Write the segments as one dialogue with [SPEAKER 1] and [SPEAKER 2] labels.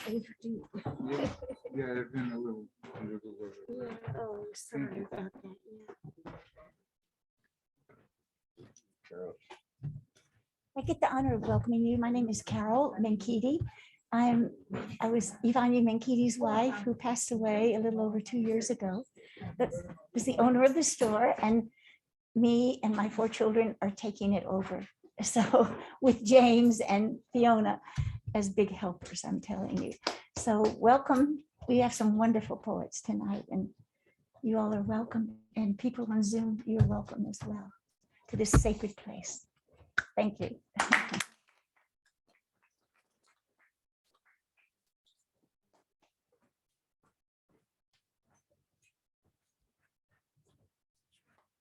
[SPEAKER 1] Yeah, yeah, I've been a little.
[SPEAKER 2] Yeah, oh, sorry about that. Yeah. I get the honor of welcoming you. My name is Carol Menkidi. I was Ivani Menkidi's wife, who passed away a little over 2 years ago. That was the owner of the store, and me and my 4 children are taking it over. So with James and Fiona as big helpers, I'm telling you. So welcome. We have some wonderful poets tonight, and you all are welcome. And people on Zoom, you're welcome as well to this sacred place. Thank you.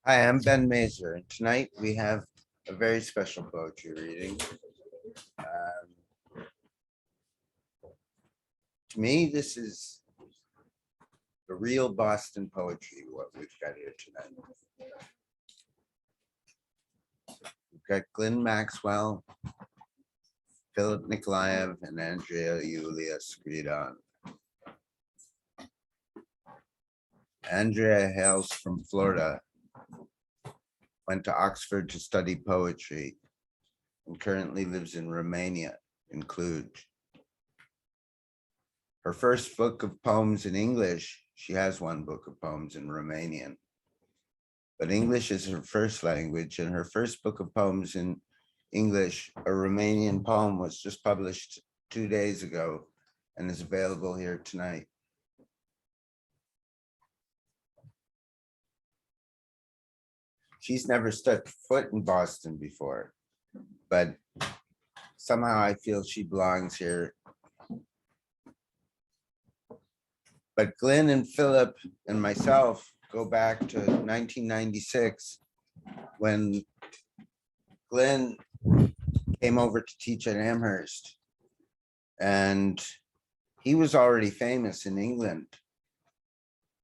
[SPEAKER 3] Hi, I'm Ben Mazer, and tonight we have a very special poetry reading. To me, this is the real Boston poetry, what we've got here tonight. We've got Glyn Maxwell, Philip Nikolayev, and Andrea Iulia Scidon. Andrea hails from Florida, went to Oxford to study poetry, and currently lives in Romania, in Cluj. Her first book of poems in English, she has one book of poems in Romanian, but English is her first language, and her first book of poems in English, a Romanian poem, was just published 2 days ago and is available here tonight. She's never stepped foot in Boston before, but somehow I feel she belongs here. But Glyn and Philip and myself go back to 1996 when Glyn came over to teach at Amherst, and he was already famous in England.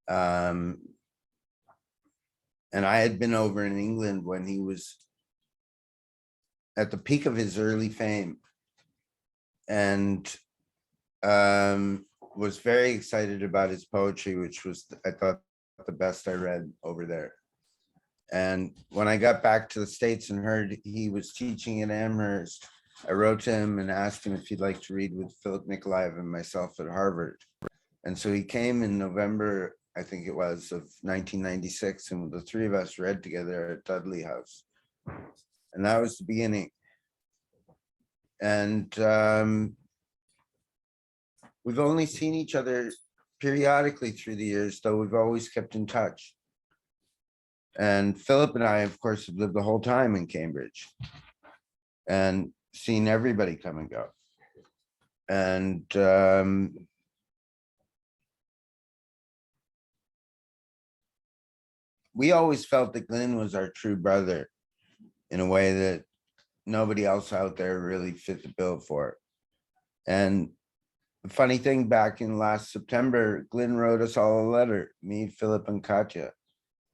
[SPEAKER 3] And I had been over in England when he was at the peak of his early fame, and was very excited about his poetry, which was, I thought, the best I read over there. And when I got back to the States and heard he was teaching at Amherst, I wrote to him and asked him if he'd like to read with Philip Nikolayev and myself at Harvard. And so he came in November, I think it was, of 1996, and the 3 of us read together at Dudley House. And that was the beginning. And we've only seen each other periodically through the years, though we've always kept in touch. And Philip and I, of course, have lived the whole time in Cambridge and seen everybody come and go. And we always felt that Glyn was our true brother in a way that nobody else out there really fit the bill for. And the funny thing, back in last September, Glyn wrote us all a letter, me, Philip, and Katya.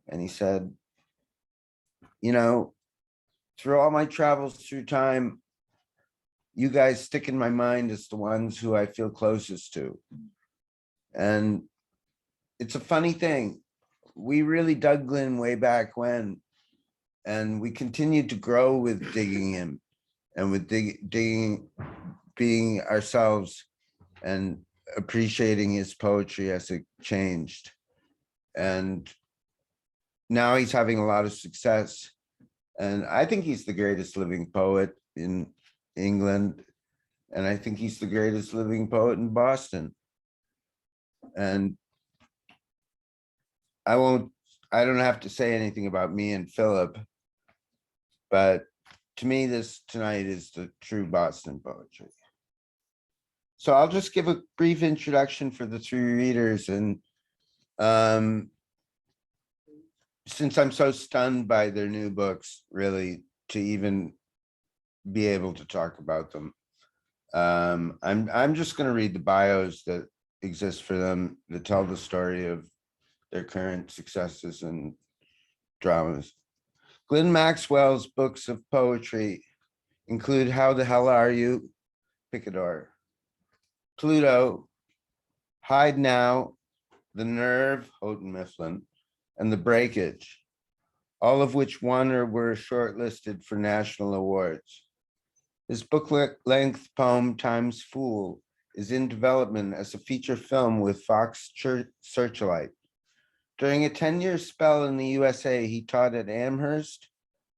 [SPEAKER 3] And he said, you know, through all my travels through time, you guys stick in my mind as the ones who I feel closest to. And it's a funny thing. We really dug Glyn way back when, and we continued to grow with digging him and with digging, being ourselves and appreciating his poetry as it changed. And now he's having a lot of success. And I think he's the greatest living poet in England. And I think he's the greatest living poet in Boston. And I don't have to say anything about me and Philip, but to me, this tonight is the true Boston poetry. So I'll just give a brief introduction for the 3 readers. And since I'm so stunned by their new books, really, to even be able to talk about them, I'm just going to read the bios that exist for them that tell the story of their current successes and dramas. Glyn Maxwell's books of poetry include How the Hell Are You, Picador, Pluto, Hide Now, The Nerve, Houghton Mifflin, and The Breakage, all of which won or were shortlisted for national awards. His book-length poem, Time's Fool, is in development as a feature film with Fox Searchlight. During a 10-year spell in the USA, he taught at Amherst,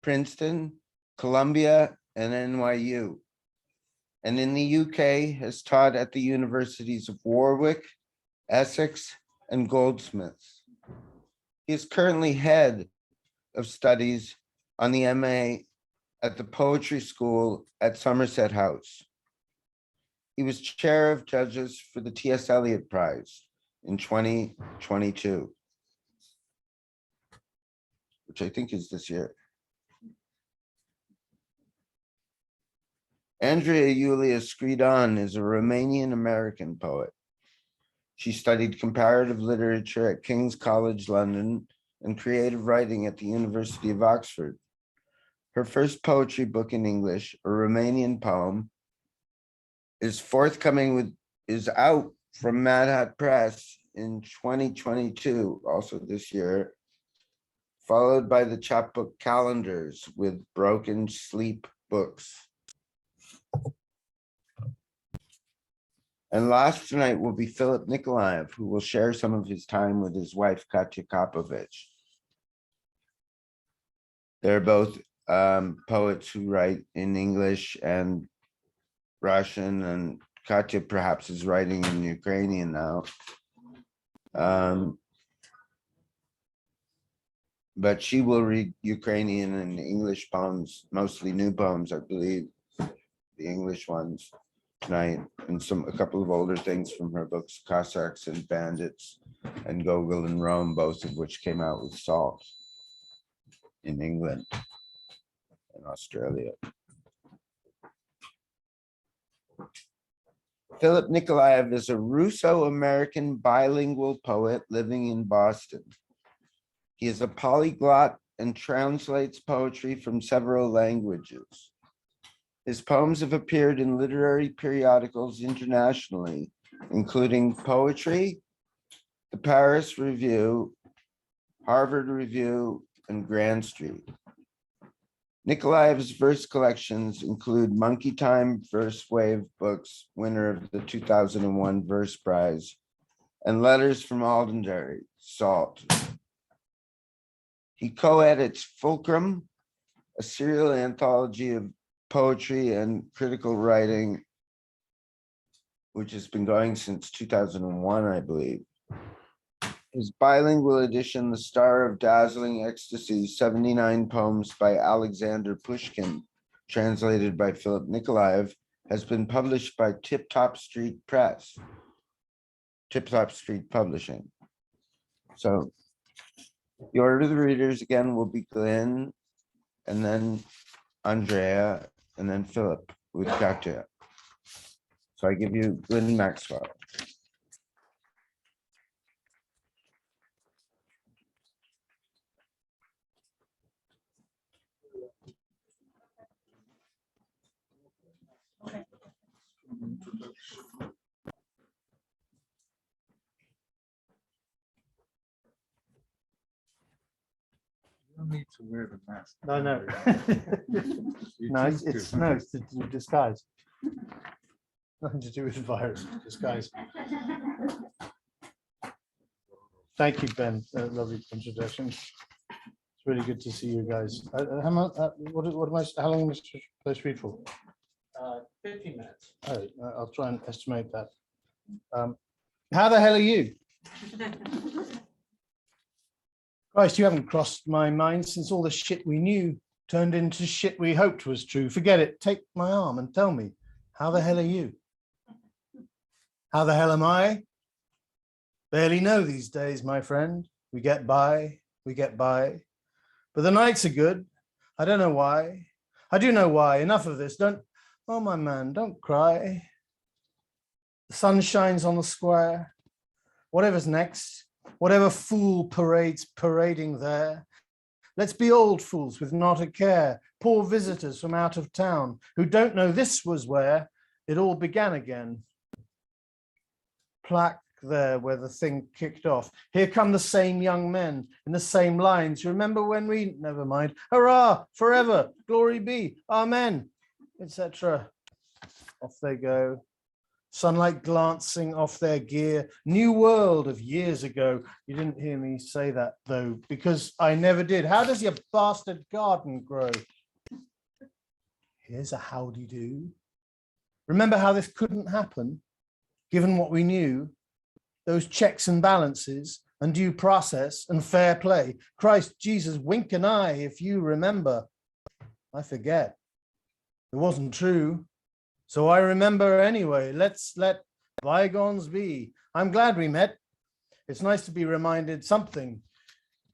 [SPEAKER 3] Princeton, Columbia, and NYU. And in the UK, has taught at the Universities of Warwick, Essex, and Goldsmiths. He is currently head of studies on the MA at the Poetry School at Somerset House. He was chair of judges for the T.S. Eliot Prize in 2022, which I think is this year. Andrea Iulia Scidon is a Romanian-American poet. She studied comparative literature at King's College London and creative writing at the University of Oxford. Her first poetry book in English, a Romanian poem, is out from Mad Hat Press in 2022, also this year, followed by the chapbook Calendars with Broken Sleep Books. And last tonight will be Philip Nikolayev, who will share some of his time with his wife, Katya Kapovich. They're both poets who write in English and Russian, and Katya perhaps is writing in Ukrainian now. But she will read Ukrainian and English poems, mostly new poems, I believe, the English ones tonight, and a couple of older things from her books, Cossacks and Bandits and Gogol in Rome, both of which came out with Salt in England and Australia. Philip Nikolayev is a Russo-American bilingual poet living in Boston. He is a polyglot and translates poetry from several languages. His poems have appeared in literary periodicals internationally, including Poetry, the Paris Review, Harvard Review, and Grand Street. Nikolaev's verse collections include Monkey Time Verse Wave Books, winner of the 2001 Verse Prize, and Letters from Aldenderry, Salt. He co-edits Fulcrum, a serial anthology of poetry and critical writing, which has been going since 2001, I believe. His bilingual edition, The Star of Dazzling Ecstasy, 79 poems by Alexander Pushkin, translated by Philip Nikolayev, has been published by Tiptop Street Press, Tiptop Street Publishing. So the order of the readers again will be Glyn, and then Andrea, and then Philip with Katya. So I give you Glyn Maxwell.
[SPEAKER 1] You don't need to wear the mask.
[SPEAKER 4] No.
[SPEAKER 1] You
[SPEAKER 4] No,
[SPEAKER 1] choose
[SPEAKER 4] it's
[SPEAKER 1] to.
[SPEAKER 4] to disguise. Nothing to do with the virus, disguise. Thank you, Ben. Lovely introduction. It's really good to see you guys. How long am I supposed to read for?
[SPEAKER 5] 15 minutes.
[SPEAKER 4] Oh, I'll try and estimate that. How the hell are you? Christ, you haven't crossed my mind since all the shit we knew turned into shit we hoped was true. Forget it. Take my arm and tell me, how the hell are you? How the hell am I? Barely know these days, my friend. We get by. But the nights are good. I don't know why. I do know why. Enough of this. Oh, my man, don't cry. The sun shines on the square. Whatever's next, whatever fool parading there. Let's be old fools with not a care, poor visitors from out of town who don't know this was where it all began again. plaque there where the thing kicked off. Here come the same young men in the same lines. You remember when we, never mind, hurrah, forever, glory be, amen, etc. Off they go. Sunlight glancing off their gear. New world of years ago. You didn't hear me say that though, because I never did. How does your bastard garden grow? Here's a howdy do. Remember how this couldn't happen, given what we knew, those checks and balances and due process and fair play. Christ Jesus, wink an eye if you remember. I forget. It wasn't true. So I remember anyway. Let's let bygones be. I'm glad we met. It's nice to be reminded something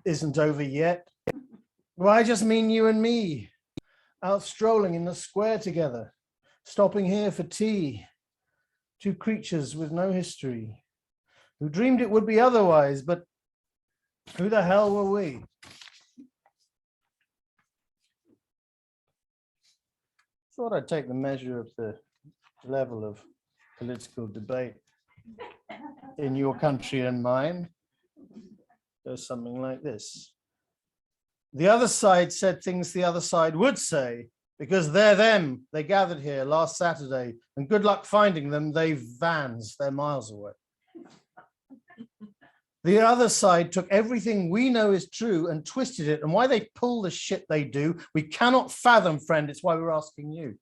[SPEAKER 4] isn't over yet. Well, I just mean you and me, out strolling in the square together, stopping here for tea. Two creatures with no history, who dreamed it would be otherwise, but who the hell were we? Thought I'd take the measure of the level of political debate in your country and mine. Goes something like this. The other side said things the other side would say, because they're them. They gathered here last Saturday, and good luck finding them. They've vans, they're miles away. The other side took everything we know is true and twisted it, and why they pull the shit they do, we cannot fathom, friend. It's why we're asking you.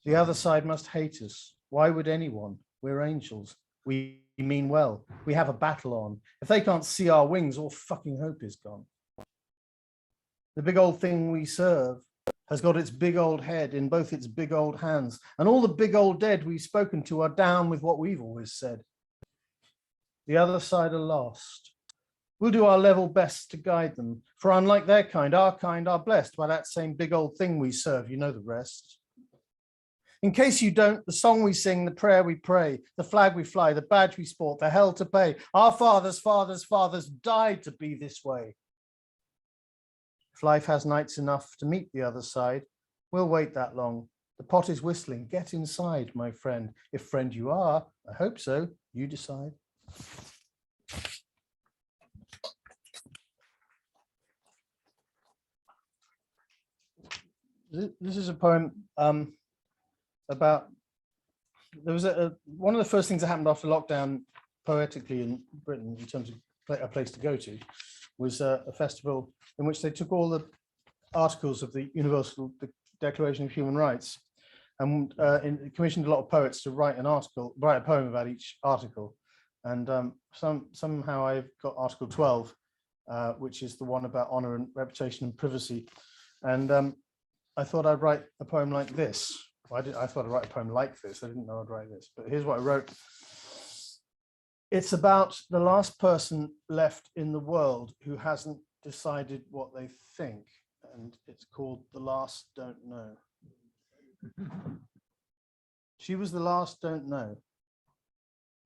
[SPEAKER 4] The other side must hate us. Why would anyone? We're angels. We mean well. We have a battle on. If they can't see our wings, all fucking hope is gone. The big old thing we serve has got its big old head in both its big old hands, and all the big old dead we've spoken to are down with what we've always said. The other side are lost. We'll do our level best to guide them, for unlike their kind are blessed by that same big old thing we serve. You know the rest. In case you don't, the song we sing, the prayer we pray, the flag we fly, the badge we sport, the hell to pay. Our fathers' fathers' fathers died to be this way. If life has nights enough to meet the other side, we'll wait that long. The pot is whistling. Get inside, my friend. If friend you are, I hope so. You decide. This is a poem about, there was one of the first things that happened after lockdown poetically in Britain in terms of a place to go to was a festival in which they took all the articles of the Universal Declaration of Human Rights and commissioned a lot of poets to write a poem about each article. And somehow I've got Article 12, which is the one about honor and reputation and privacy. And I thought I'd write a poem like this. I thought I'd write a poem like this. I didn't know I'd write this, but here's what I wrote. It's about the last person left in the world who hasn't decided what they think. And it's called The Last Don't Know. She was the last don't know.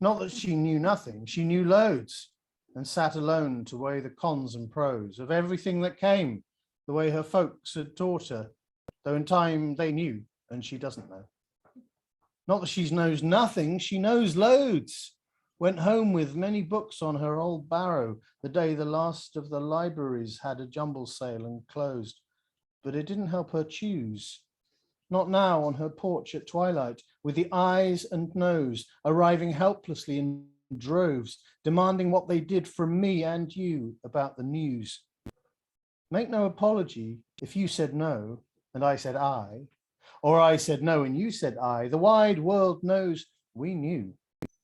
[SPEAKER 4] Not that she knew nothing, she knew loads and sat alone to weigh the cons and pros of everything that came, the way her folks had taught her, though in time they knew and she doesn't know. Not that she knows nothing, she knows loads. Went home with many books on her old barrow the day the last of the libraries had a jumble sale and closed, but it didn't help her choose. Not now on her porch at twilight, with the eyes and nose arriving helplessly in droves, demanding what they did from me and you about the news. Make no apology if you said no and I said I, or I said no and you said I. The wide world knows we knew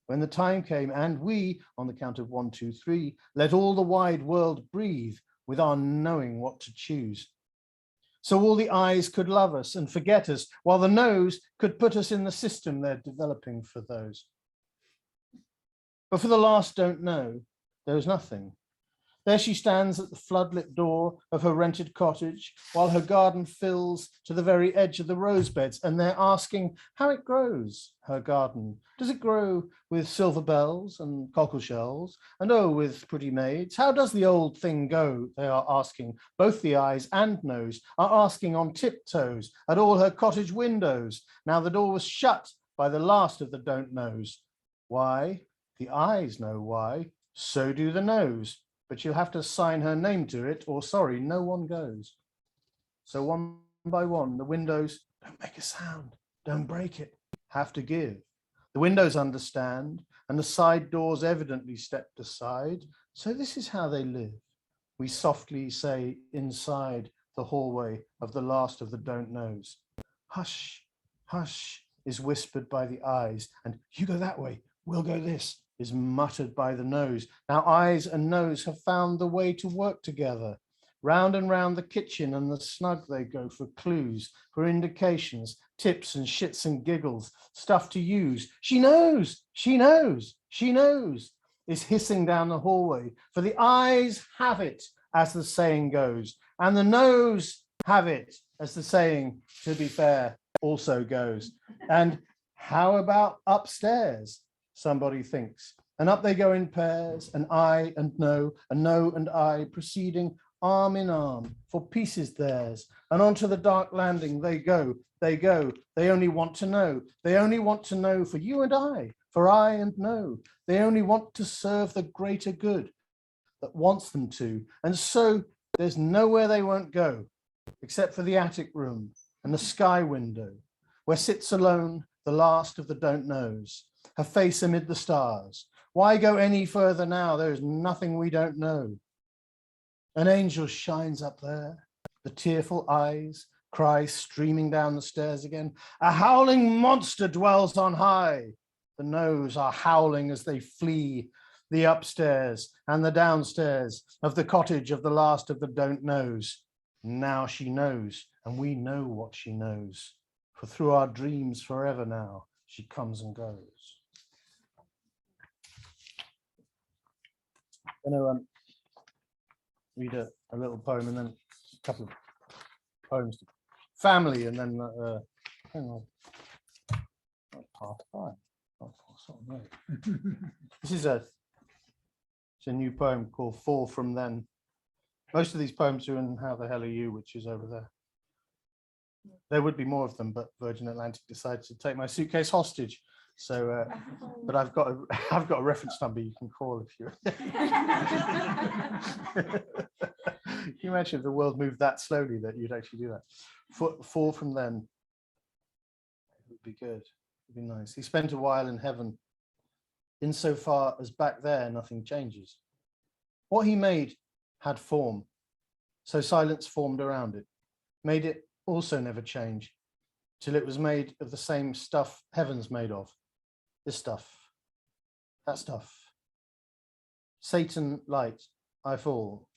[SPEAKER 4] when the time came, and we, on the count of 1, 2, 3, let all the wide world breathe with our knowing what to choose. So all the eyes could love us and forget us, while the nose could put us in the system they're developing for those. But for the last don't know, there was nothing. There she stands at the floodlit door of her rented cottage, while her garden fills to the very edge of the rose beds, and they're asking how it grows, her garden. Does it grow with silver bells and cockle shells, and oh, with pretty maids? How does the old thing go, they are asking. Both the eyes and nose are asking on tiptoes at all her cottage windows. Now the door was shut by the last of the don't knows. Why? The eyes know why. So do the nose. But you'll have to sign her name to it, or sorry, no one goes. So one by one, the windows don't make a sound, don't break it, have to give. The windows understand, and the side doors evidently stepped aside. So this is how they live. We softly say inside the hallway of the last of the don't knows. Hush, hush is whispered by the eyes, and you go that way, we'll go this, is muttered by the nose. Now eyes and nose have found the way to work together. Round and round the kitchen and the snug they go for clues, for indications, tips and shits and giggles, stuff to use. She knows, she knows, she knows, is hissing down the hallway. For the eyes have it, as the saying goes, and the nose have it, as the saying, to be fair, also goes. And how about upstairs? Somebody thinks. And up they go in pairs, and I and no and I, proceeding arm in arm, for peace is theirs. And onto the dark landing they go, they go. They only want to know. They only want to know for you and I, for I and no. They only want to serve the greater good that wants them to. And so there's nowhere they won't go, except for the attic room and the sky window, where sits alone the last of the don't knows, her face amid the stars. Why go any further now? There's nothing we don't know. An angel shines up there, the tearful eyes cry streaming down the stairs again. A howling monster dwells on high. The no's are howling as they flee the upstairs and the downstairs of the cottage of the last of the don't knows. Now she knows, and we know what she knows. For through our dreams forever now, she comes and goes. I'm going to read a little poem and then a couple of poems to family, and then hang on, half five. Oh, no. This is it's a new poem called Fall From Then. Most of these poems are in How the Hell Are You, which is over there. There would be more of them, but Virgin Atlantic decided to take my suitcase hostage. So, but I've got a reference number you can call if you. Can you imagine if the world moved that slowly that you'd actually do that? Fall From Then. It would be good. It'd be nice. He spent a while in heaven. Insofar as back there nothing changes. What he made had form, so silence formed around it, made it also never change, till it was made of the same stuff heaven's made of. This stuff, that stuff. Satan light, I fall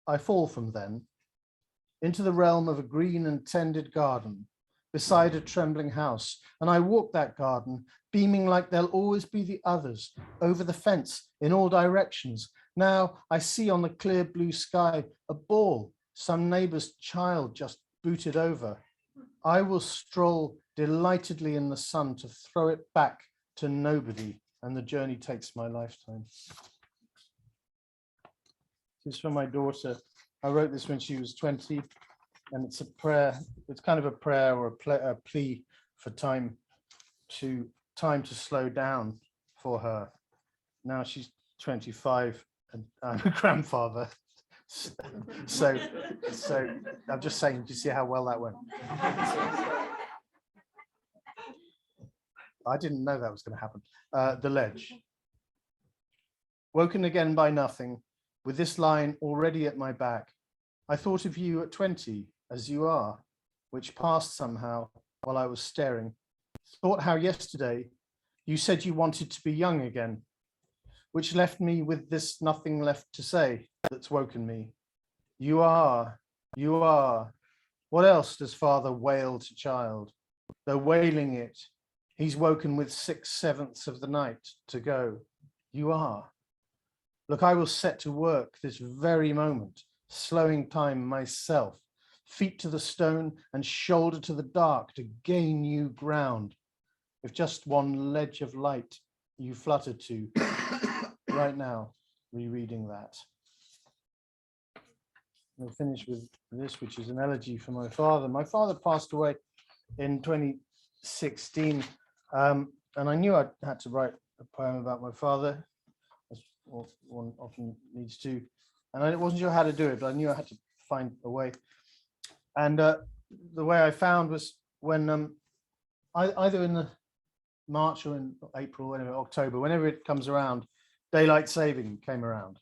[SPEAKER 4] from then, into the realm of a green and tended garden, beside a trembling house, and I walk that garden, beaming like there'll always be the others, over the fence in all directions. Now I see on the clear blue sky a ball, some neighbor's child just booted over. I will stroll delightedly in the sun to throw it back to nobody, and the journey takes my lifetime. This is from my daughter. I wrote this when she was 20, and it's a prayer. It's kind of a prayer or a plea for time to slow down for her. Now she's 25 and I'm a grandfather. So I'm just saying, do you see how well that went? I didn't know that was going to happen. The ledge. Woken again by nothing, with this line already at my back. I thought of you at 20, as you are, which passed somehow while I was staring. Thought how yesterday you said you wanted to be young again, which left me with this nothing left to say that's woken me. You are. What else does father wail to child? Though wailing it, he's woken with 6/7 of the night to go. You are. Look, I will set to work this very moment, slowing time myself, feet to the stone and shoulder to the dark to gain new ground. If just one ledge of light you flutter to right now, rereading that. We'll finish with this, which is an elegy for my father. My father passed away in 2016, and I knew I had to write a poem about my father, as one often needs to. And I wasn't sure how to do it, but I knew I had to find a way. And the way I found was when either in the March or in April, whatever, October, whenever it comes around, daylight saving came around.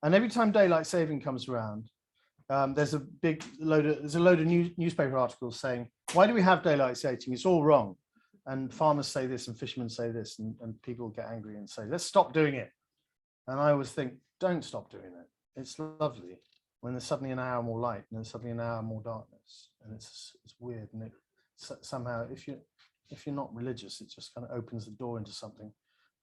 [SPEAKER 4] And every time daylight saving comes around, there's a load of newspaper articles saying, why do we have daylight saving? It's all wrong. And farmers say this and fishermen say this, and people get angry and say, let's stop doing it. And I always think, don't stop doing it. It's lovely when there's suddenly an hour more light and then suddenly an hour more darkness. And it's weird. And it somehow, if you're not religious, it just kind of opens the door into something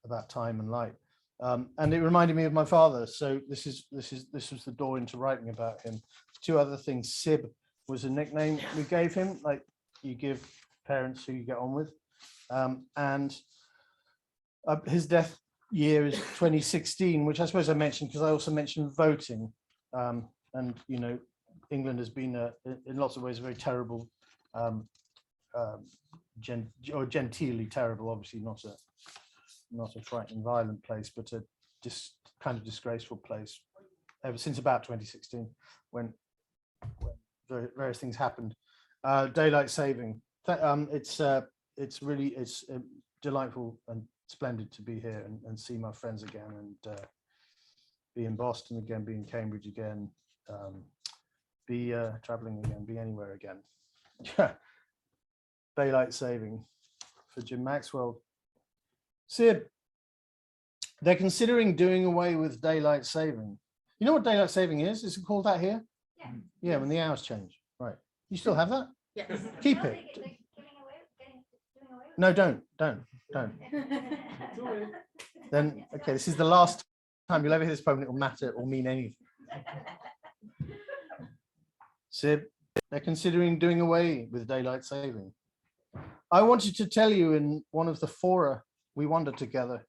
[SPEAKER 4] about time and light. And it reminded me of my father. So this was the door into writing about him. Two other things. Sib was a nickname we gave him, like you give parents who you get on with. And his death year is 2016, which I suppose I mentioned because I also mentioned voting. And you know, England has been in lots of ways a very terrible, genteelly terrible, obviously not a frightening, violent place, but a kind of disgraceful place ever since about 2016, when various things happened. Daylight saving. It's really delightful and splendid to be here and see my friends again, and be in Boston again, be in Cambridge again, be traveling again, be anywhere again. Daylight saving for Jim Maxwell. Sib, they're considering doing away with daylight saving. You know what daylight saving is? Is it called that here?
[SPEAKER 2] Yeah.
[SPEAKER 4] Yeah, when the hours change. Right. You still have that?
[SPEAKER 2] Yes.
[SPEAKER 4] Keep it. No, don't. Then, okay, this is the last time you'll ever hear this poem. It will matter or mean anything. Sib, they're considering doing away with daylight saving. I wanted to tell you in one of the fora we wandered together,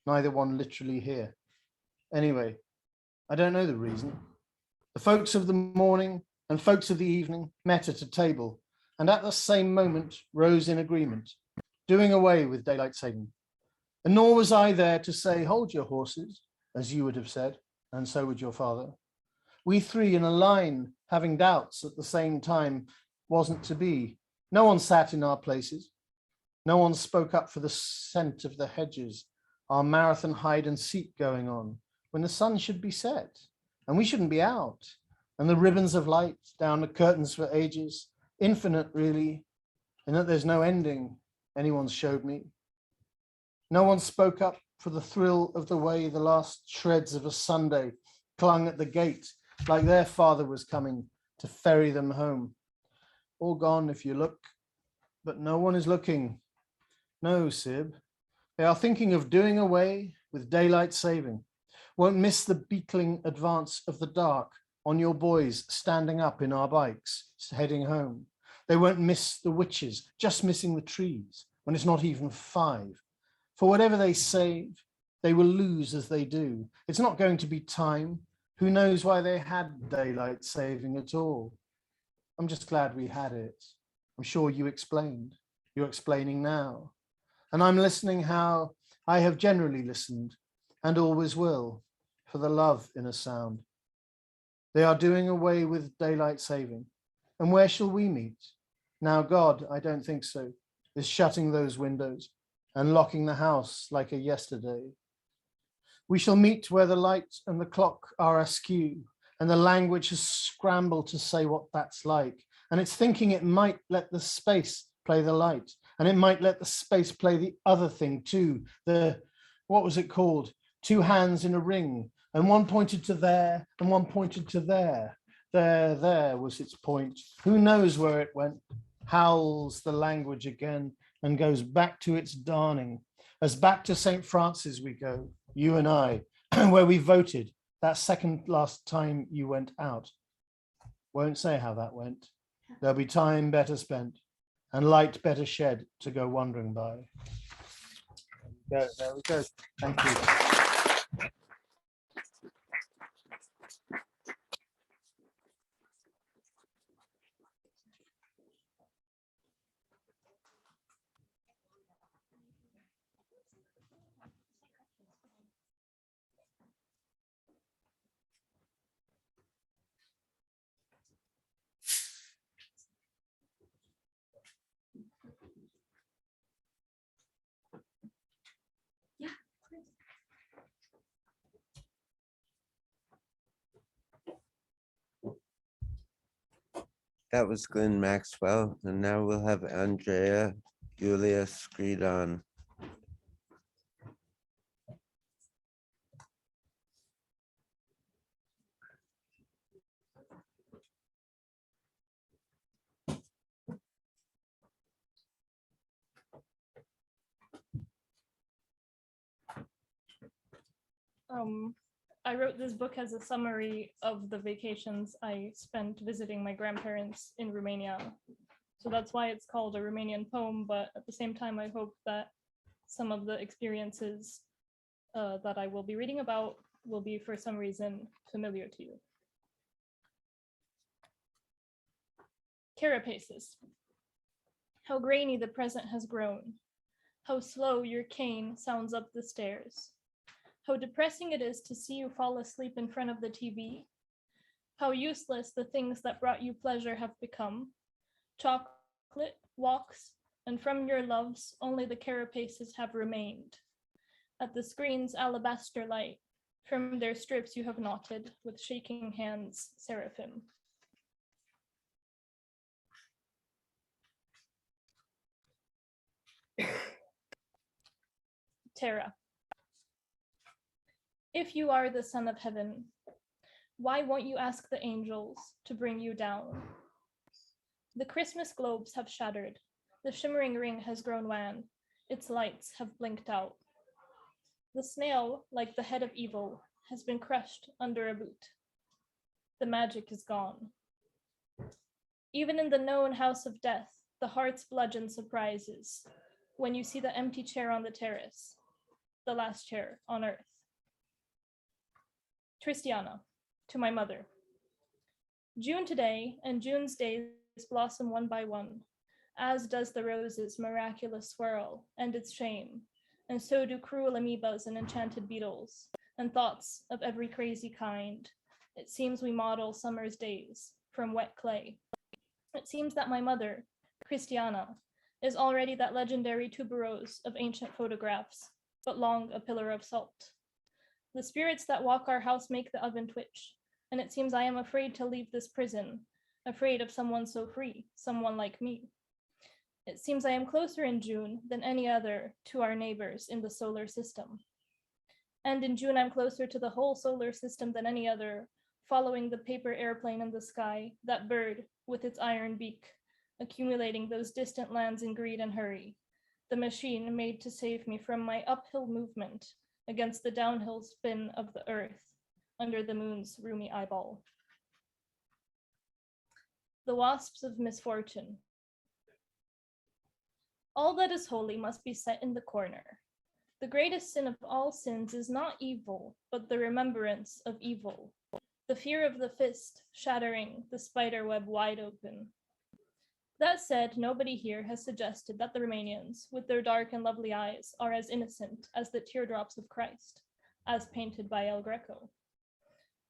[SPEAKER 4] neither one literally here. Anyway, I don't know the reason. The folks of the morning and folks of the evening met at a table and at the same moment rose in agreement, doing away with daylight saving. And nor was I there to say, hold your horses, as you would have said, and so would your father. We three in a line, having doubts at the same time, wasn't to be. No one sat in our places. No one spoke up for the scent of the hedges, our marathon hide and seek going on, when the sun should be set, and we shouldn't be out, and the ribbons of light down the curtains for ages, infinite really, and that there's no ending, anyone showed me. No one spoke up for the thrill of the way the last shreds of a Sunday clung at the gate, like their father was coming to ferry them home. All gone if you look, but no one is looking. No, Sib, they are thinking of doing away with daylight saving. Won't miss the beetling advance of the dark on your boys standing up in our bikes, heading home. They won't miss the witches, just missing the trees when it's not even 5. For whatever they save, they will lose as they do. It's not going to be time. Who knows why they had daylight saving at all? I'm just glad we had it. I'm sure you explained. You're explaining now. And I'm listening how I have generally listened and always will, for the love in a sound. They are doing away with daylight saving. And where shall we meet? Now God, I don't think so, is shutting those windows and locking the house like a yesterday. We shall meet where the light and the clock are askew, and the language has scrambled to say what that's like. And it's thinking it might let the space play the light, and it might let the space play the other thing too. What was it called? 2 hands in a ring, and one pointed to there, and one pointed to there. There was its point. Who knows where it went? Howls the language again, and goes back to its darning. As back to St. Francis we go, you and I, where we voted that second last time you went out. Won't say how that went. There'll be time better spent and light better shed to go wandering by. There we go. Thank you.
[SPEAKER 3] That was Glyn Maxwell, and now we'll have Andrea Iulia Scidon.
[SPEAKER 6] I wrote this book as a summary of the vacations I spent visiting my grandparents in Romania. So that's why it's called a Romanian poem, but at the same time, I hope that some of the experiences that I will be reading about will be for some reason familiar to you. Carapaces. How grainy the present has grown. How slow your cane sounds up the stairs. How depressing it is to see you fall asleep in front of the TV. How useless the things that brought you pleasure have become. Chocolate, walks, and from your loves, only the carapaces have remained. At the screen's alabaster light, from their strips you have knotted, with shaking hands, seraphim. Terra. If you are the son of heaven, why won't you ask the angels to bring you down? The Christmas globes have shattered. The shimmering ring has grown wan. Its lights have blinked out. The snail, like the head of evil, has been crushed under a boot. The magic is gone. Even in the known house of death, the heart's bludgeon surprises when you see the empty chair on the terrace, the last chair on earth. Tristiana, to my mother. June today, and June's days blossom one by one, as does the rose's miraculous swirl and its shame, and so do cruel amoebas and enchanted beetles, and thoughts of every crazy kind. It seems we model summer's days from wet clay. It seems that my mother, Christiana, is already that legendary tuberose of ancient photographs, but long a pillar of salt. The spirits that walk our house make the oven twitch, and it seems I am afraid to leave this prison, afraid of someone so free, someone like me. It seems I am closer in June than any other to our neighbors in the solar system. And in June, I'm closer to the whole solar system than any other, following the paper airplane in the sky, that bird with its iron beak, accumulating those distant lands in greed and hurry, the machine made to save me from my uphill movement against the downhill spin of the earth under the moon's roomy eyeball. The wasps of misfortune. All that is holy must be set in the corner. The greatest sin of all sins is not evil, but the remembrance of evil. The fear of the fist shattering the spider web wide open. That said, nobody here has suggested that the Romanians, with their dark and lovely eyes, are as innocent as the teardrops of Christ, as painted by El Greco.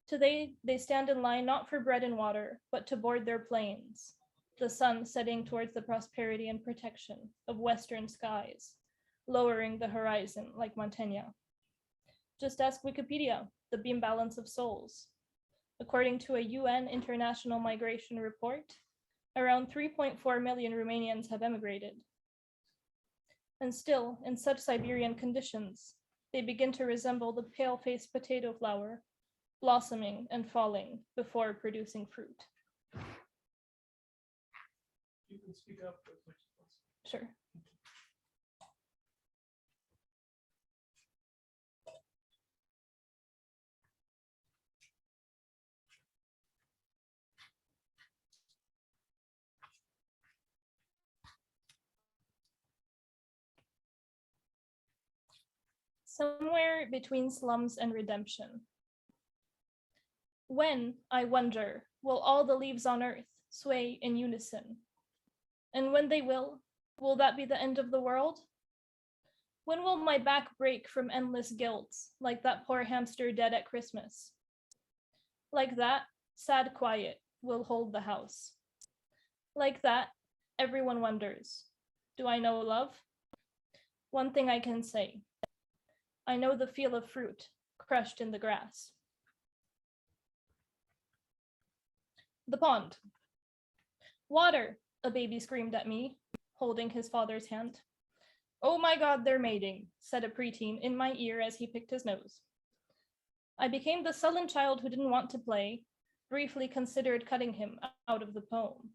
[SPEAKER 6] Today, they stand in line not for bread and water, but to board their planes, the sun setting towards the prosperity and protection of Western skies, lowering the horizon like Montaigne. Just ask Wikipedia, the beam balance of souls. According to a UN International Migration Report, around 3.4 million Romanians have emigrated. And still, in such Siberian conditions, they begin to resemble the pale-faced potato flower, blossoming and falling before producing fruit.
[SPEAKER 5] You can speak up.
[SPEAKER 6] Sure. Somewhere between slums and redemption. When, I wonder, will all the leaves on earth sway in unison? And when they will that be the end of the world? When will my back break from endless guilt, like that poor hamster dead at Christmas? Like that, sad quiet will hold the house. Like that, everyone wonders, do I know love? One thing I can say, I know the feel of fruit crushed in the grass. The pond. Water, a baby screamed at me, holding his father's hand. Oh my God, they're mating, said a preteen in my ear as he picked his nose. I became the sullen child who didn't want to play, briefly considered cutting him out of the poem.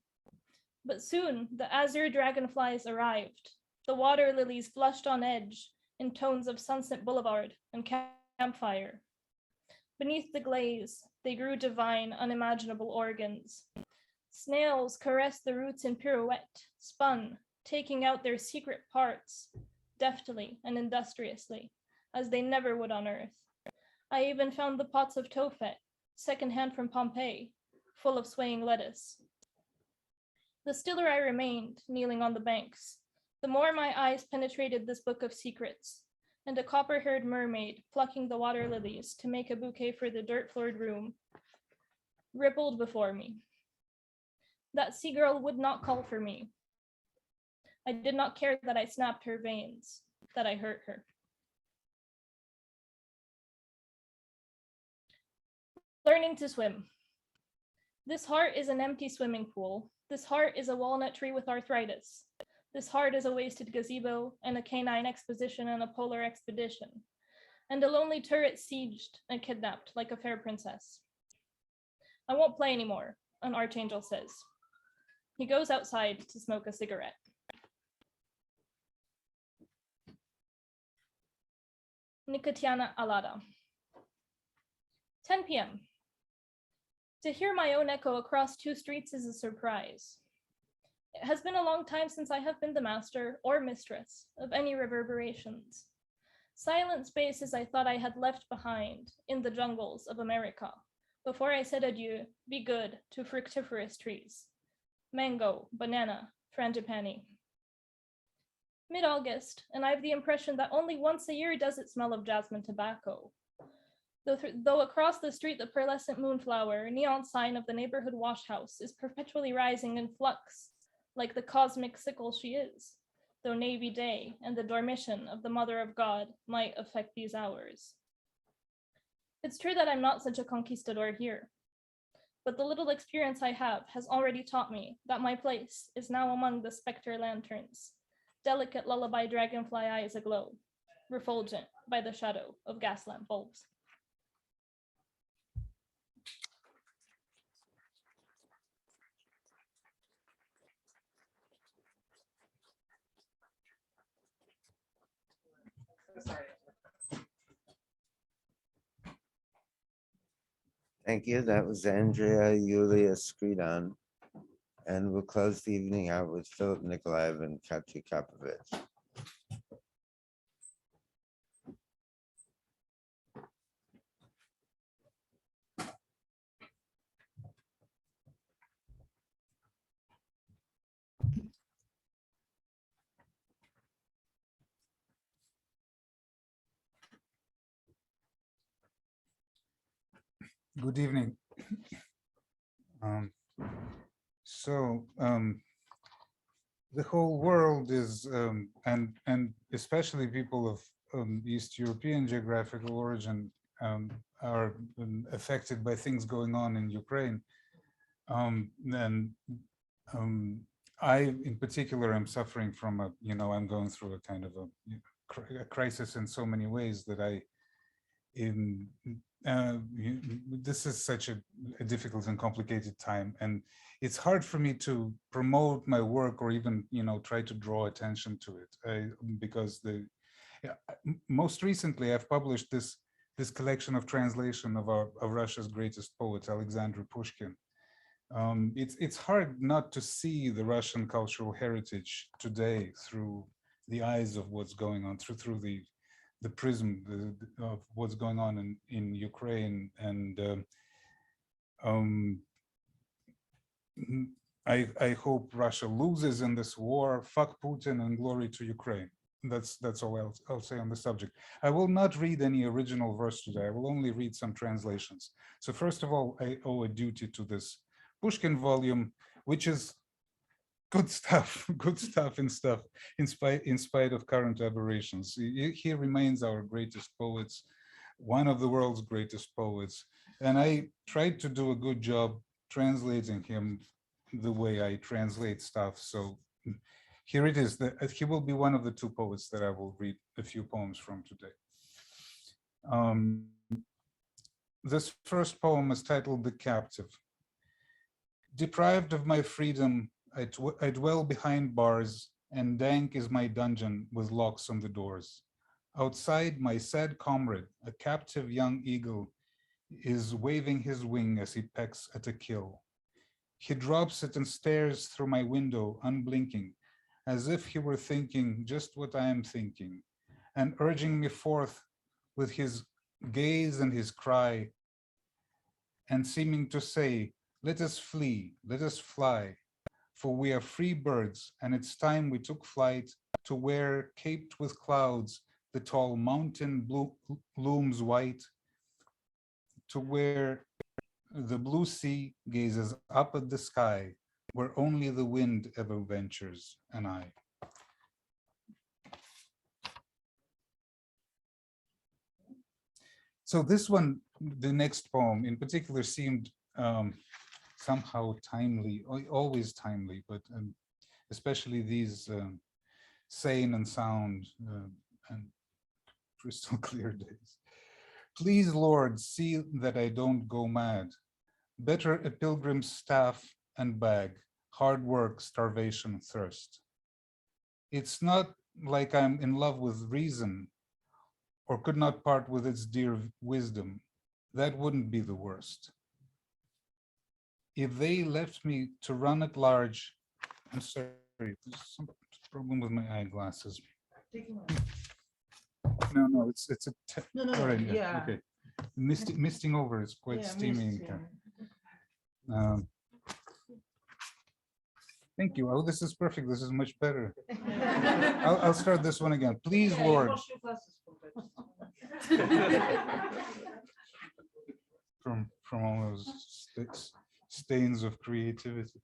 [SPEAKER 6] But soon the azure dragonflies arrived. The water lilies flushed on edge in tones of Sunset Boulevard and campfire. Beneath the glaze, they grew divine, unimaginable organs. Snails caressed the roots in pirouette, spun, taking out their secret parts, deftly and industriously, as they never would on Earth. I even found the pots of tofet, secondhand from Pompeii, full of swaying lettuce. The stiller I remained, kneeling on the banks, the more my eyes penetrated this book of secrets, and a copper-haired mermaid plucking the water lilies to make a bouquet for the dirt-floored room, rippled before me. That sea girl would not call for me. I did not care that I snapped her veins, that I hurt her. Learning to swim. This heart is an empty swimming pool. This heart is a walnut tree with arthritis. This heart is a wasted gazebo and a canine exposition and a polar expedition, and a lonely turret sieged and kidnapped like a fair princess. I won't play anymore, an archangel says. He goes outside to smoke a cigarette. Nicotiana Alada. 10 p.m. To hear my own echo across 2 streets is a surprise. It has been a long time since I have been the master or mistress of any reverberations. Silent spaces I thought I had left behind in the jungles of America before I said adieu, be good, to fructiferous trees. Mango, banana, frangipani. Mid-August, and I have the impression that only once a year does it smell of jasmine tobacco. Though across the street the pearlescent moonflower, neon sign of the neighborhood wash house, is perpetually rising in flux, like the cosmic sickle she is, though navy day and the dormition of the Mother of God might affect these hours. It's true that I'm not such a conquistador here, but the little experience I have has already taught me that my place is now among the spectre lanterns, delicate lullaby dragonfly eyes aglow, refulgent by the shadow of gas lamp bulbs.
[SPEAKER 3] Thank you. That was Andrea Iulia Scidon. And we'll close the evening out with Philip Nikolayev and Katya Kapovich.
[SPEAKER 1] Good evening. The whole world is, and especially people of East European geographical origin are affected by things going on in Ukraine. I, in particular, am suffering from I'm going through a kind of a crisis in so many ways that this is such a difficult and complicated time, and it's hard for me to promote my work or even try to draw attention to it because most recently I've published this collection of translation of Russia's greatest poet, Alexander Pushkin. It's hard not to see the Russian cultural heritage today through the eyes of what's going on, through the prism of what's going on in Ukraine. And I hope Russia loses in this war. Fuck Putin and glory to Ukraine. That's all I'll say on the subject. I will not read any original verse today. I will only read some translations. So first of all, I owe a duty to this Pushkin volume, which is good stuff in spite of current aberrations. He remains our greatest poets, one of the world's greatest poets. And I tried to do a good job translating him the way I translate stuff. So here it is. He will be one of the two poets that I will read a few poems from today. This first poem is titled The Captive. Deprived of my freedom, I dwell behind bars, and dank is my dungeon with locks on the doors. Outside, my sad comrade, a captive young eagle, is waving his wing as he pecks at a kill. He drops it and stares through my window, unblinking, as if he were thinking just what I am thinking, and urging me forth with his gaze and his cry, and seeming to say, let us flee, let us fly, for we are free birds, and it's time we took flight to where, caped with clouds, the tall mountain looms white, to where the blue sea gazes up at the sky, where only the wind ever ventures, and I. So this one, the next poem in particular, seemed somehow timely, always timely, but especially these sane and sound and crystal clear days. Please, Lord, see that I don't go mad. Better a pilgrim's staff and bag, hard work, starvation, thirst. It's not like I'm in love with reason or could not part with its dear wisdom. That wouldn't be the worst. If they left me to run at large, I'm sorry, there's some problem with my eyeglasses. No, it's a
[SPEAKER 7] No,
[SPEAKER 1] all right,
[SPEAKER 7] yeah.
[SPEAKER 1] okay. Misting over is quite
[SPEAKER 7] Yeah,
[SPEAKER 1] steamy.
[SPEAKER 7] mist, yeah.
[SPEAKER 1] Thank you. Oh, this is perfect. This is much better. I'll start this one again. Please,
[SPEAKER 7] Yeah,
[SPEAKER 1] Lord.
[SPEAKER 7] wash your glasses for that.
[SPEAKER 1] From all those stains of creativity.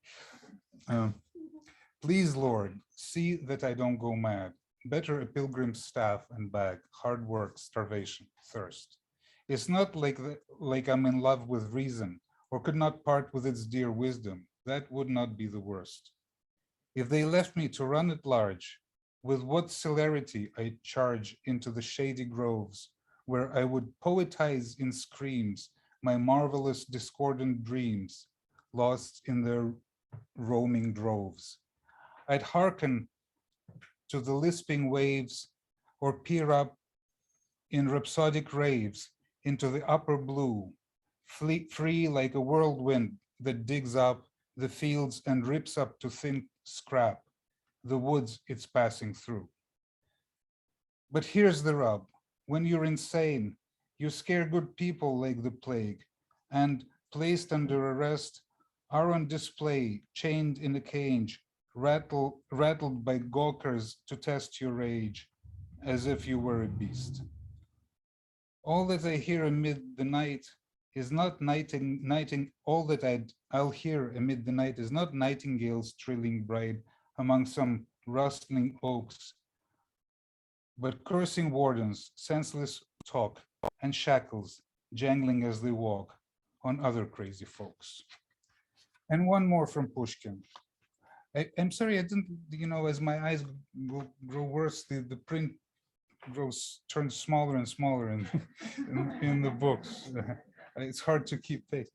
[SPEAKER 1] Please, Lord, see that I don't go mad. Better a pilgrim's staff and bag, hard work, starvation, thirst. It's not like I'm in love with reason or could not part with its dear wisdom. That would not be the worst. If they left me to run at large, with what celerity I charge into the shady groves, where I would poetize in screams my marvelous discordant dreams, lost in their roaming droves. I'd hearken to the lisping waves or peer up in rhapsodic raves into the upper blue, free like a whirlwind that digs up the fields and rips up to thin scrap the woods it's passing through. But here's the rub. When you're insane, you scare good people like the plague, and placed under arrest are on display, chained in a cage, rattled by gawkers to test your rage, as if you were a beast. All that I hear amid the night is not all that I'll hear amid the night is not nightingales trilling bright among some rustling oaks, but cursing wardens, senseless talk, and shackles jangling as they walk on other crazy folks. And one more from Pushkin. I'm sorry, I didn't, as my eyes grow worse, the print turns smaller and smaller in the books. It's hard to keep pace.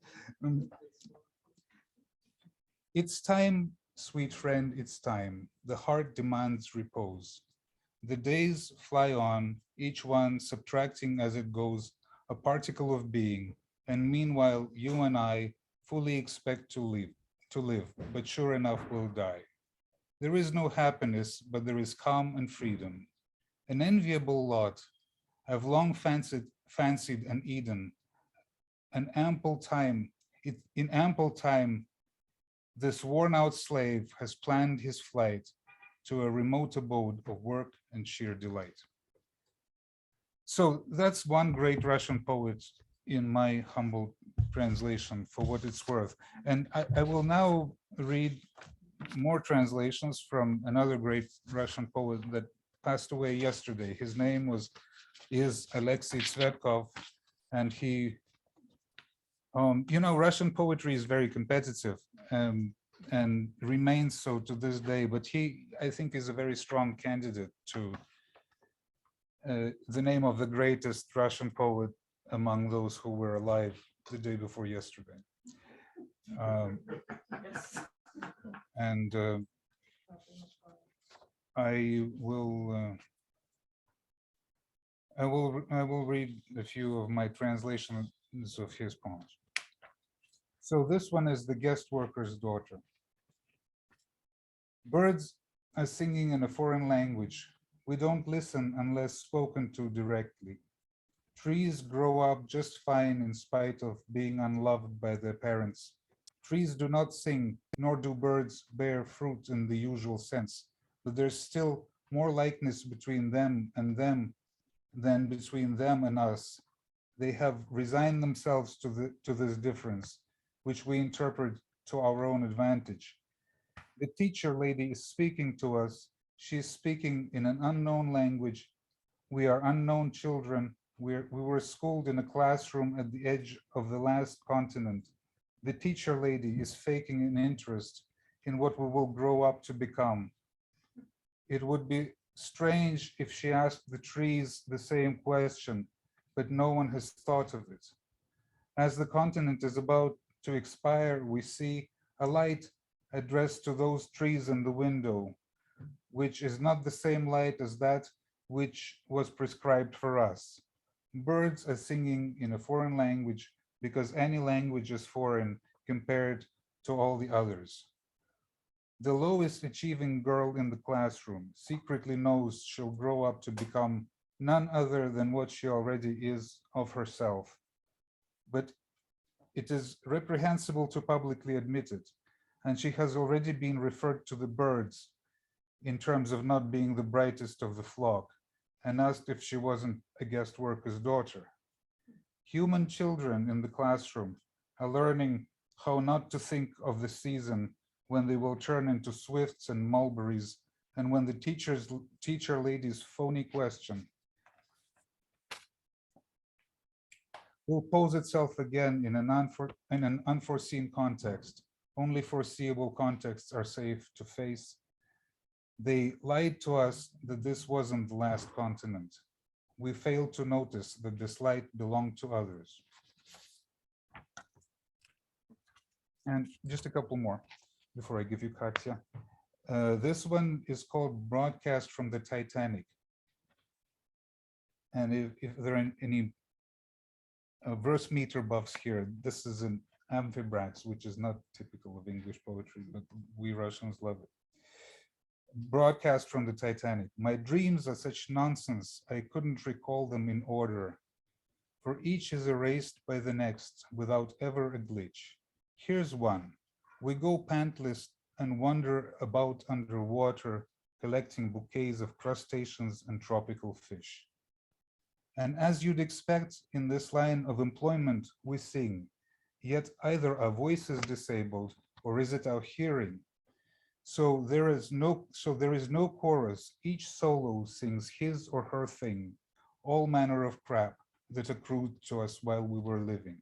[SPEAKER 1] It's time, sweet friend, it's time. The heart demands repose. The days fly on, each one subtracting as it goes a particle of being, and meanwhile you and I fully expect to live, but sure enough we'll die. There is no happiness, but there is calm and freedom. An enviable lot. I've long fancied an Eden, in ample time, this worn-out slave has planned his flight to a remote abode of work and sheer delight. So that's one great Russian poet in my humble translation, for what it's worth. And I will now read more translations from another great Russian poet that passed away yesterday. His name is Alexei Tsvetkov, and he, Russian poetry is very competitive. and remains so to this day. But he, I think, is a very strong candidate to the name of the greatest Russian poet among those who were alive the day before yesterday. And I will read a few of my translations of his poems. So this one is The Guest Worker's Daughter. Birds are singing in a foreign language. We don't listen unless spoken to directly. Trees grow up just fine in spite of being unloved by their parents. Trees do not sing, nor do birds bear fruit in the usual sense, but there's still more likeness between them and them than between them and us. They have resigned themselves to this difference, which we interpret to our own advantage. The teacher lady is speaking to us. She is speaking in an unknown language. We are unknown children. We were schooled in a classroom at the edge of the last continent. The teacher lady is faking an interest in what we will grow up to become. It would be strange if she asked the trees the same question, but no one has thought of it. As the continent is about to expire, we see a light addressed to those trees in the window, which is not the same light as that which was prescribed for us. Birds are singing in a foreign language because any language is foreign compared to all the others. The lowest achieving girl in the classroom secretly knows she'll grow up to become none other than what she already is of herself. But it is reprehensible to publicly admit it, and she has already been referred to the birds in terms of not being the brightest of the flock, and asked if she wasn't a guest worker's daughter. Human children in the classroom are learning how not to think of the season when they will turn into swifts and mulberries, and when the teacher lady's phony question will pose itself again in an unforeseen context. Only foreseeable contexts are safe to face. They lied to us that this wasn't the last continent. We failed to notice that this light belonged to others. And just a couple more before I give you Katya. This one is called Broadcast from the Titanic. And if there are any verse meter buffs here, this is an amphibrax, which is not typical of English poetry, but we Russians love it. Broadcast from the Titanic. My dreams are such nonsense, I couldn't recall them in order, for each is erased by the next without ever a glitch. Here's one. We go pantless and wander about underwater, collecting bouquets of crustaceans and tropical fish. And as you'd expect in this line of employment, we sing, yet either our voice is disabled or is it our hearing? So there is no chorus. Each solo sings his or her thing, all manner of crap that accrued to us while we were living.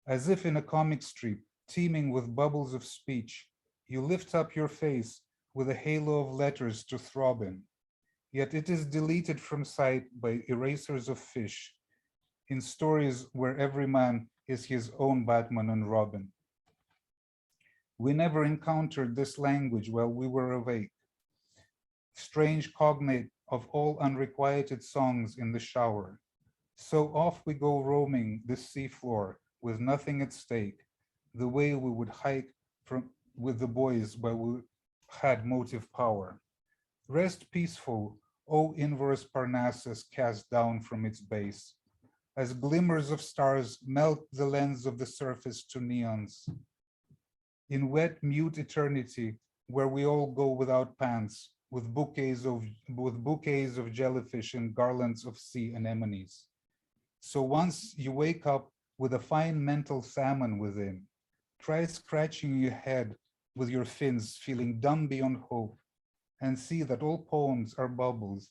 [SPEAKER 1] As if in a comic strip, teeming with bubbles of speech, you lift up your face with a halo of letters to throb in, yet it is deleted from sight by erasers of fish, in stories where every man is his own Batman and Robin. We never encountered this language while we were awake, strange cognate of all unrequited songs in the shower. So off we go roaming this seafloor with nothing at stake, the way we would hike with the boys while we had motive power. Rest peaceful, O inverse Parnassus cast down from its base, as glimmers of stars melt the lens of the surface to neons. In wet, mute eternity, where we all go without pants, with bouquets of jellyfish and garlands of sea anemones. So once you wake up with a fine mental salmon within, try scratching your head with your fins, feeling dumb beyond hope, and see that all poems are bubbles,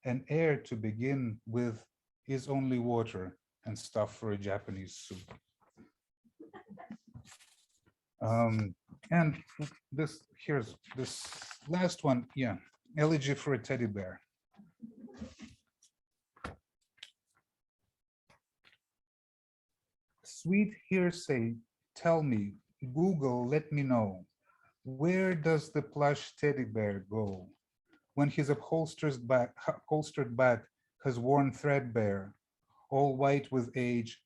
[SPEAKER 1] and air to begin with is only water and stuff for a Japanese soup. And here's this last one. Yeah, Elegy for a Teddy Bear. Sweet hearsay, tell me, Google, let me know. Where does the plush teddy bear go when his upholstered back has worn threadbare, all white with age,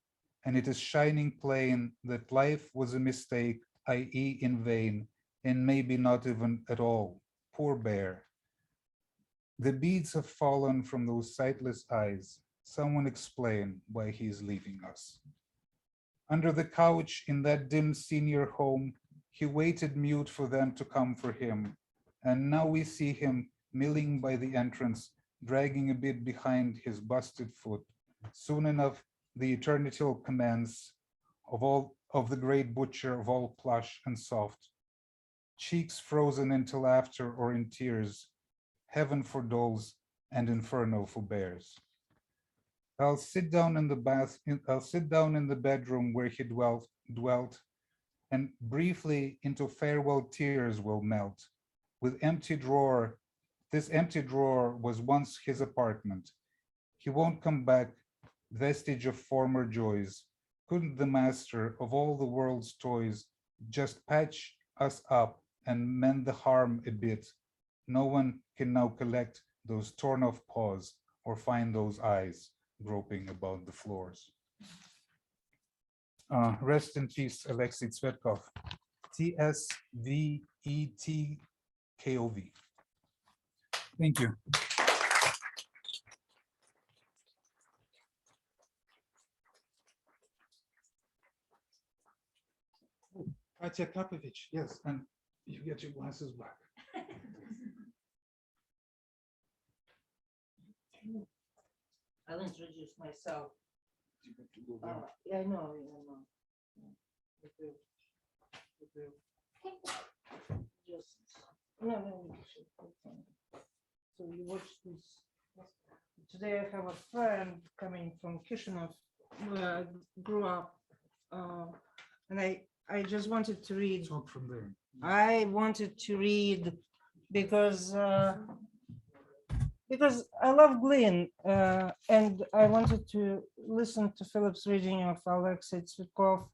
[SPEAKER 1] and it is shining plain that life was a mistake, i.e. in vain, and maybe not even at all. Poor bear. The beads have fallen from those sightless eyes. Someone explain why he is leaving us. Under the couch in that dim senior home, he waited mute for them to come for him. And now we see him milling by the entrance, dragging a bit behind his busted foot. Soon enough, the eternity will commence of the great butcher of all plush and soft. Cheeks frozen into laughter or in tears, heaven for dolls and inferno for bears. I'll sit down in the bedroom where he dwelt, and briefly into farewell tears will melt. This empty drawer was once his apartment. He won't come back, vestige of former joys. Couldn't the master of all the world's toys just patch us up and mend the harm a bit? No one can now collect those torn off paws or find those eyes groping about the floors. Rest in peace, Alexei Tsvetkov. TSVETKOV. Thank you. Katya Kapovich, yes, and you get your glasses back.
[SPEAKER 8] I'll introduce myself. Yeah, I know. Just no. So you watch this. Today I have a friend coming from Chisinau, where I grew up, and I just wanted to read.
[SPEAKER 1] Talk from there.
[SPEAKER 8] I wanted to read because I love Glyn, and I wanted to listen to Philip's reading of Alexei Tsvetkov,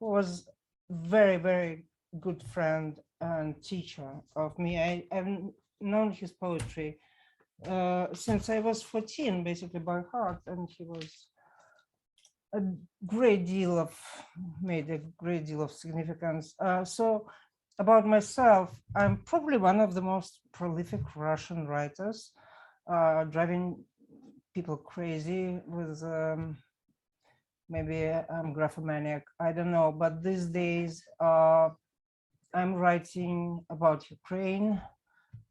[SPEAKER 8] who was very, very good friend and teacher of me. I've known his poetry since I was 14, basically by heart, and he was made a great deal of significance. So about myself, I'm probably one of the most prolific Russian writers, driving people crazy with maybe I'm graphomaniac, I don't know, but these days I'm writing about Ukraine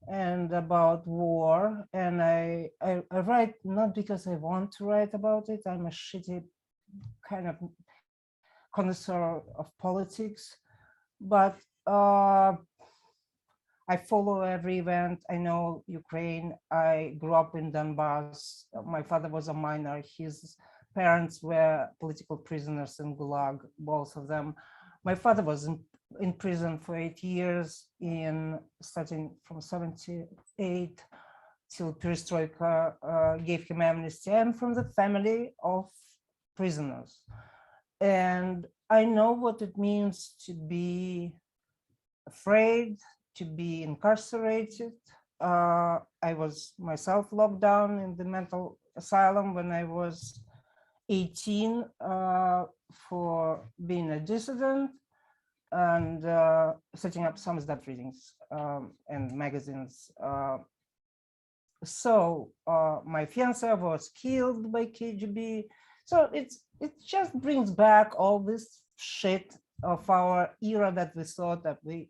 [SPEAKER 8] and about war, and I write not because I want to write about it. I'm a shitty kind of connoisseur of politics, but I follow every event. I know Ukraine. I grew up in Donbass. My father was a miner. His parents were political prisoners in Gulag, both of them. My father was in prison for 8 years, starting from 78 till Perestroika gave him amnesty. I'm from the family of prisoners. And I know what it means to be afraid, to be incarcerated. I was myself locked down in the mental asylum when I was 18 for being a dissident and setting up Somerset readings and magazines. So my fiancé was killed by KGB. So it just brings back all this shit of our era that we thought that we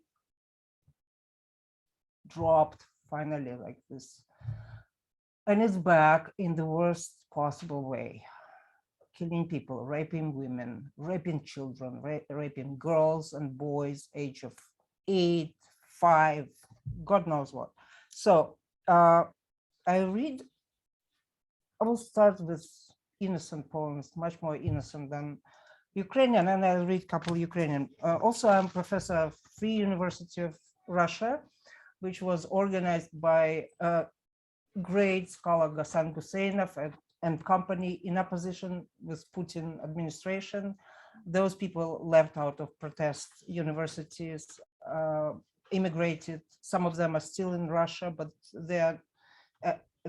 [SPEAKER 8] dropped finally like this. And it's back in the worst possible way. Killing people, raping women, raping children, raping girls and boys age of 8, 5, God knows what. So I will start with innocent poems, much more innocent than Ukrainian, and I'll read a couple Ukrainian. Also, I'm professor of Free University of Russia, which was organized by great scholar Ghassan Guseynov and company in opposition with Putin administration. Those people left out of protest universities, immigrated. Some of them are still in Russia, but they're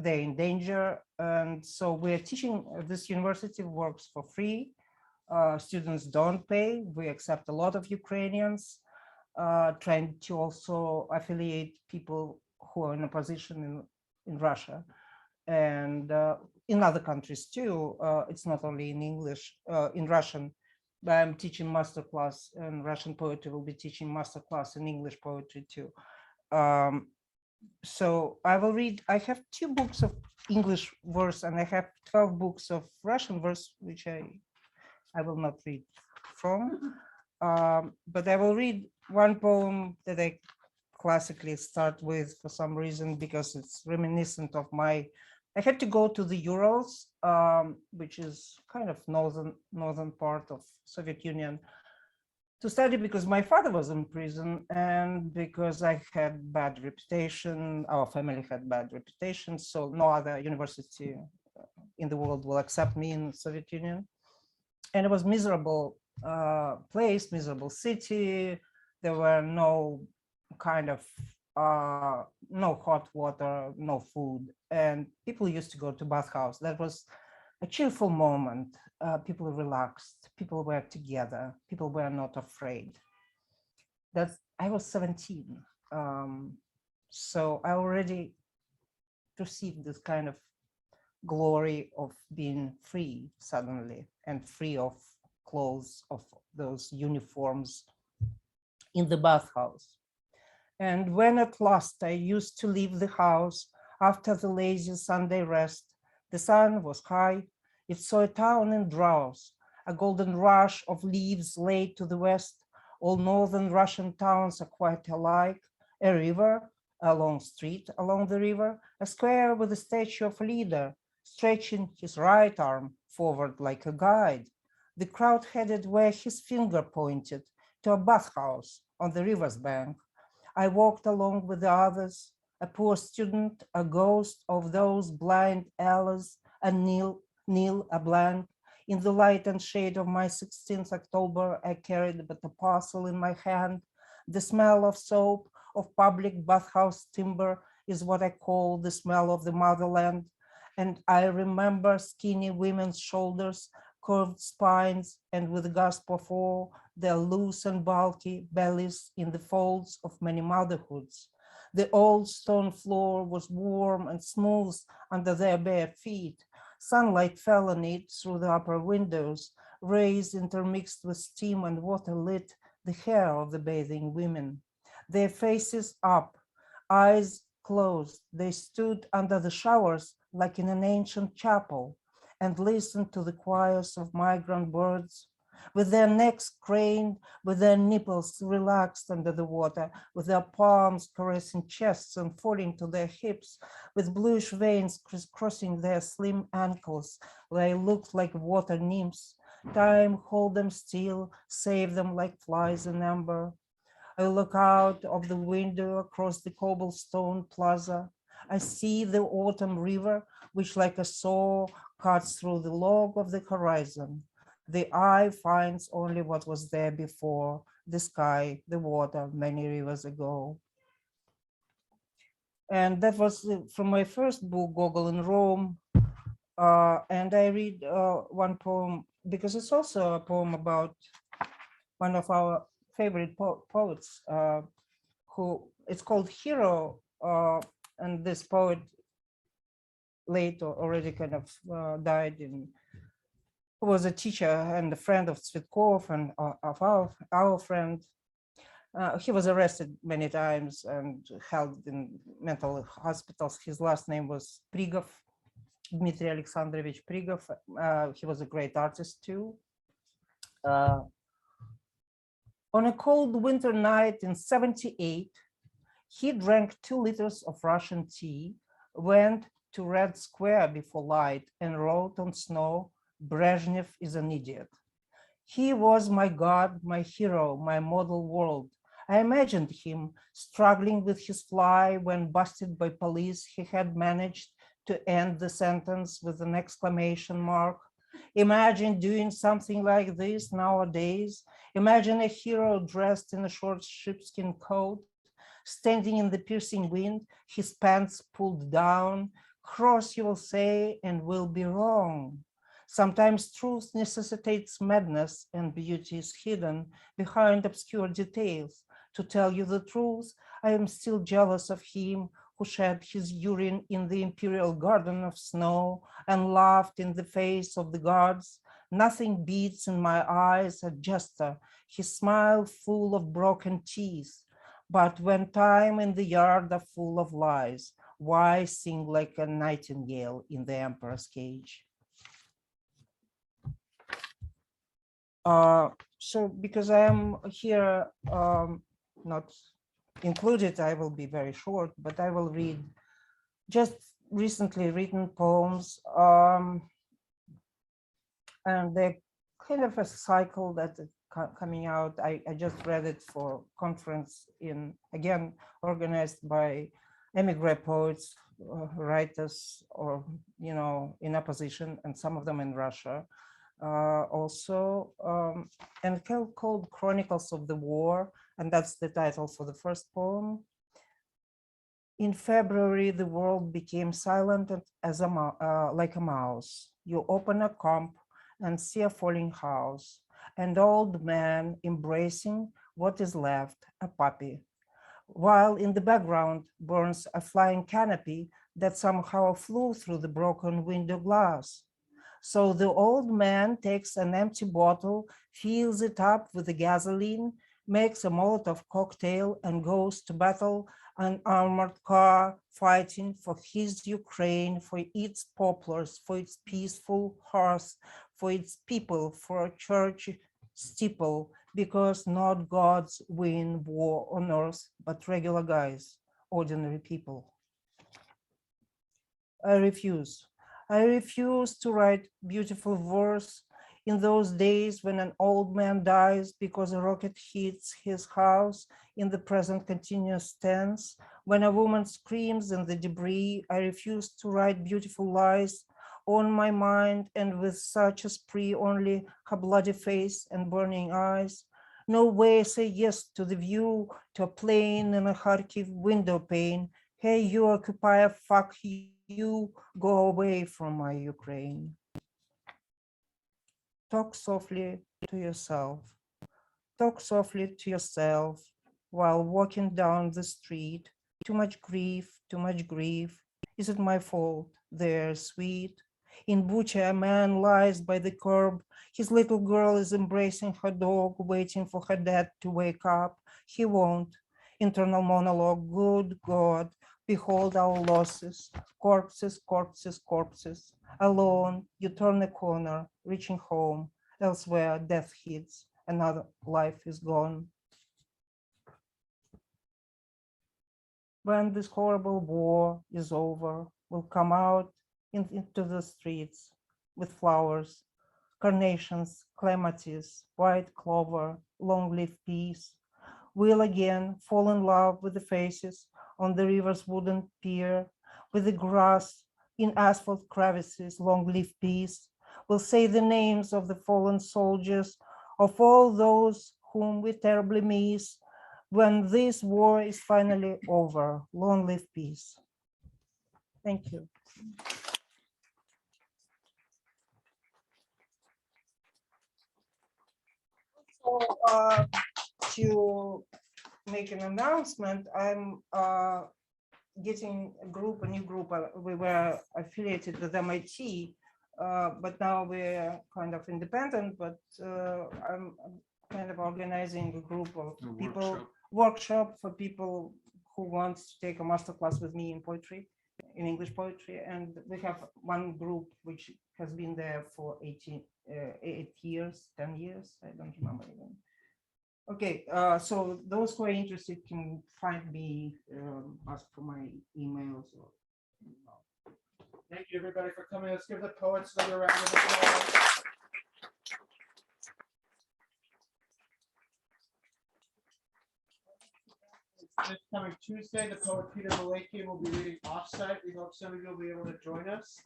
[SPEAKER 8] in danger. And so we're teaching, this university works for free. Students don't pay. We accept a lot of Ukrainians, trying to also affiliate people who are in opposition in Russia and in other countries too. It's not only in English, in Russian. I'm teaching masterclass in Russian poetry. Will be teaching masterclass in English poetry too. So I will read. I have 2 books of English verse, and I have 12 books of Russian verse, which I will not read from. But I will read one poem that I classically start with for some reason, because it's reminiscent of my. I had to go to the Urals, which is kind of northern part of Soviet Union, to study because my father was in prison and because I had bad reputation. Our family had bad reputation, so no other university in the world will accept me in the Soviet Union. And it was miserable place, miserable city. There were no kind of no hot water, no food, and people used to go to bathhouse. That was a cheerful moment. People relaxed, people were together, people were not afraid. I was 17, so I already perceived this kind of glory of being free suddenly, and free of clothes, of those uniforms in the bathhouse. And when at last I used to leave the house after the lazy Sunday rest, the sun was high. It saw a town in drowse, a golden rush of leaves laid to the west. All northern Russian towns are quite alike. A river, a long street along the river, a square with a statue of a leader, stretching his right arm forward like a guide. The crowd headed where his finger pointed, to a bathhouse on the river's bank. I walked along with the others, a poor student, a ghost of those blind alleys, and Neil, a blank. In the light and shade of my 16th October, I carried but a parcel in my hand. The smell of soap, of public bathhouse timber, is what I call the smell of the motherland. And I remember skinny women's shoulders, curved spines, and with a gasp of awe, their loose and bulky bellies in the folds of many motherhoods. The old stone floor was warm and smooth under their bare feet. Sunlight fell on it through the upper windows. Rays intermixed with steam and water lit the hair of the bathing women. Their faces up, eyes closed, they stood under the showers like in an ancient chapel and listened to the choirs of migrant birds. With their necks craned, with their nipples relaxed under the water, with their palms caressing chests and falling to their hips, with bluish veins crisscrossing their slim ankles, they looked like water nymphs. Time hold them still, save them like flies in amber. I look out of the window across the cobblestone plaza. I see the autumn river, which like a saw cuts through the log of the horizon. The eye finds only what was there before, the sky, the water, many rivers ago. And that was from my first book, Gogol in Rome. And I read one poem, because it's also a poem about one of our favorite poets, who it's called Hero. And this poet later already kind of died in, who was a teacher and a friend of Tsvetkov and of our friend. He was arrested many times and held in mental hospitals. His last name was Prigov, Dmitry Alexandrovich Prigov. He was a great artist too. On a cold winter night in '78, he drank 2 liters of Russian tea, went to Red Square before light and wrote on snow, "Brezhnev is an idiot." He was my God, my hero, my model world. I imagined him struggling with his fly when busted by police. He had managed to end the sentence with an exclamation mark. Imagine doing something like this nowadays. Imagine a hero dressed in a short sheepskin coat, standing in the piercing wind, his pants pulled down. Cross, you will say, and will be wrong. Sometimes truth necessitates madness and beauty is hidden behind obscure details. To tell you the truth, I am still jealous of him who shed his urine in the imperial garden of snow and laughed in the face of the gods. Nothing beats in my eyes a jester, his smile full of broken teeth. But when time and the yard are full of lies, why sing like a nightingale in the emperor's cage? So because I am here not included, I will be very short, but I will read just recently written poems, and they're kind of a cycle that is coming out. I just read it for conference again, organized by emigre poets, writers, or, in opposition, and some of them in Russia. Also, and called Chronicles of the War, and that's the title for the first poem. In February, the world became silent as like a mouse. You open a comp and see a falling house, an old man embracing what is left, a puppy, while in the background burns a flying canopy that somehow flew through the broken window glass. So the old man takes an empty bottle, fills it up with the gasoline, makes a Molotov cocktail, and goes to battle an armored car, fighting for his Ukraine, for its poplars, for its peaceful hearth, for its people, for a church steeple, because not gods win war on earth, but regular guys, ordinary people. I refuse. I refuse to write beautiful verse in those days when an old man dies because a rocket hits his house in the present continuous tense. When a woman screams in the debris, I refuse to write beautiful lies on my mind, and with such a spree only her bloody face and burning eyes. No way say yes to the view, to a plane in a Kharkiv window pane. Hey, you occupier, fuck you, go away from my Ukraine. Talk softly to yourself. Talk softly to yourself while walking down the street. Too much grief, too much grief. Is it my fault? They're sweet. In Bucha, a man lies by the curb. His little girl is embracing her dog, waiting for her dad to wake up. He won't. Internal monologue, good God, behold our losses. Corpses, corpses, corpses. Alone, you turn a corner, reaching home. Elsewhere, death hits. Another life is gone. When this horrible war is over, we'll come out into the streets with flowers, carnations, clematis, white clover, long-leaf peas. We'll again fall in love with the faces on the river's wooden pier, with the grass in asphalt crevices, long-leaf peas. We'll say the names of the fallen soldiers, of all those whom we terribly miss, when this war is finally over. Long live peace. Thank you. So to make an announcement, I'm getting a new group. We were affiliated with MIT, but now we're kind of independent, but I'm kind of organizing a group of people, workshop for people who want to take a masterclass with me in poetry, in English poetry. And we have one group which has been there for 8 years, 10 years, I don't remember even. Okay, so those who are interested can find me, ask for my emails. Or,
[SPEAKER 5] Thank you, everybody, for coming. Let's give the poets another round of applause. this coming Tuesday, the poet Peter Malakian will be reading offsite. We hope some of you will be able to join us.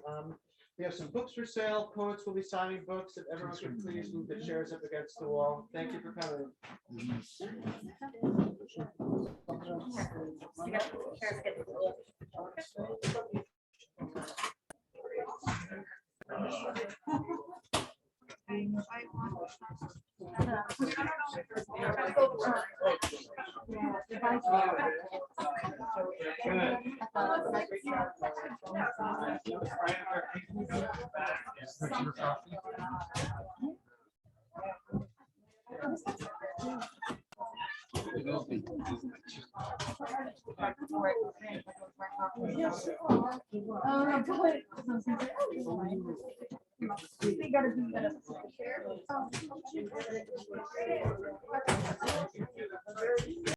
[SPEAKER 5] We have some books for sale. Poets will be signing books. If everyone could please move the chairs up against the wall. Thank you for coming.
[SPEAKER 7] We gotta do that.